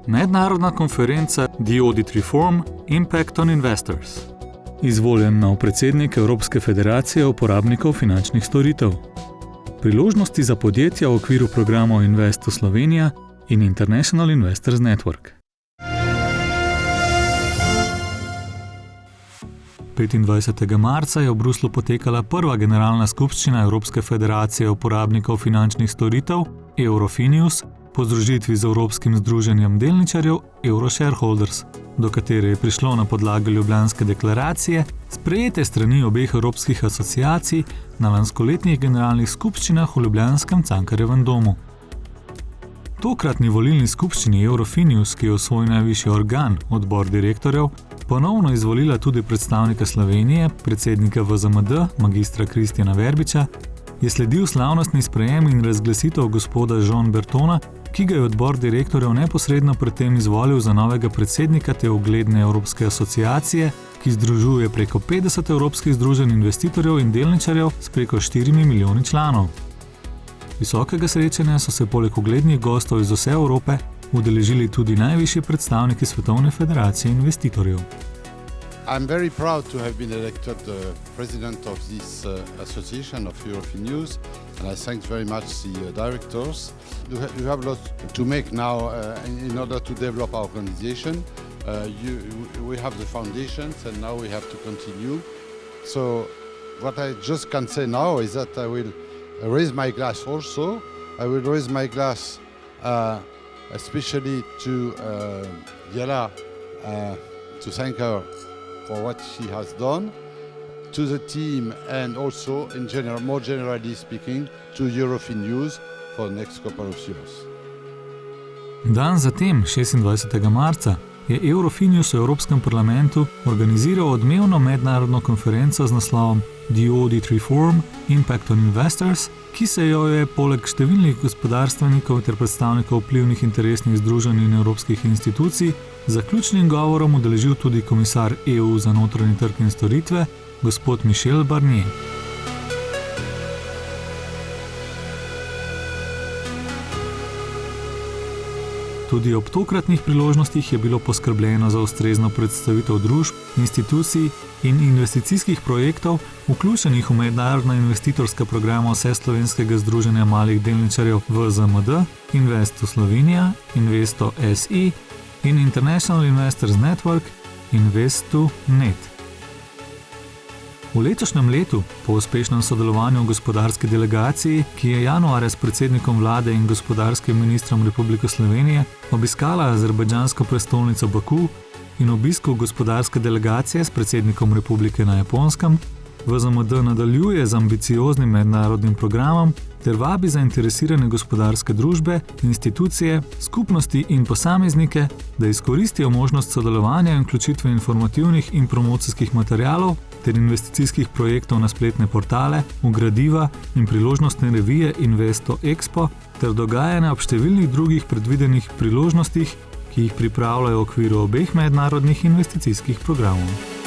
Mednarodna konferenca The Audit Reform Impact on Investors. Izvoljen nov predsednik Evropske federacije uporabnikov finančnih storitev. Priložnosti za podjetja v okviru programov Investu Slovenija in International Investors Network. 25. marca je v Bruslu potekala prva generalna skupščina Evropske federacije uporabnikov finančnih storitev Eurofinius po združitvi z Evropskim združenjem delničarjev Euroshareholders, do katere je prišlo na podlagi Ljubljanske deklaracije, sprejete strani obeh evropskih asociacij na lanskoletnih generalnih skupščinah v ljubljanskem Cankarjevem domu. Tokratni volilni skupščini Eurofinius, ki je v svoj najvišji organ, odbor direktorjev, ponovno izvolila tudi predstavnika Slovenije, predsednika VZMD, magistra Kristjana Verbiča, je sledil slavnostni sprejem in razglasitev gospoda Jean Bertona, ki ga je odbor direktorjev neposredno predtem izvolil za novega predsednika te ugledne evropske asociacije, ki združuje preko 50 evropskih združenj investitorjev in delničarjev s preko 4 milijoni članov. Visokega srečanja so se poleg uglednih gostov iz vse Evrope udeležili tudi najvišji predstavniki Svetovne federacije investitorjev. I'm very proud to have been elected president of this association of Eurofinius, and I thank very much the directors. You have a lot to make now in order to develop our organization. We have the foundations and now we have to continue. So what I just can say now is that I will raise my glass also. I will raise my glass especially to Jela, to thank her for what she has done, to the team and also in general, more generally speaking, to Eurofinius for the next couple of years. Dan zatem, 26. marca, je Eurofinius v Evropskem parlamentu organiziral odmevno mednarodno konferenco z naslovom The Audit Reform Impact on Investors, ki se jo je poleg številnih gospodarstvenikov ter predstavnikov vplivnih interesnih združenj in evropskih institucij z zaključnim govorom udeležil tudi komisar EU za notranji trg in storitve, gospod Michel Barnier. Tudi ob tokratnih priložnostih je bilo poskrbljeno za ustrezno predstavitev družb, institucij in investicijskih projektov, vključenih v mednarodna investitorska programa Vseslovenskega združenja malih delničarjev VZMD, Investu Slovenija, Investo SE in International Investors Network, Investu Net. V letošnjem letu, po uspešnem sodelovanju v gospodarski delegaciji, ki je januarja s predsednikom vlade in gospodarskim ministrom Republike Slovenije obiskala azerbajdžansko prestolnico Baku in obisku gospodarske delegacije s predsednikom Republike na Japonskem, VZMD nadaljuje z ambicioznim mednarodnim programom ter vabi zainteresirane gospodarske družbe, institucije, skupnosti in posameznike, da izkoristijo možnost sodelovanja in vključitve informativnih in promocijskih materialov ter investicijskih projektov na spletne portale, v gradiva in priložnostne revije Investo Expo ter dogajanja ob številnih drugih predvidenih priložnostih, ki jih pripravljajo v okviru obeh mednarodnih investicijskih programov.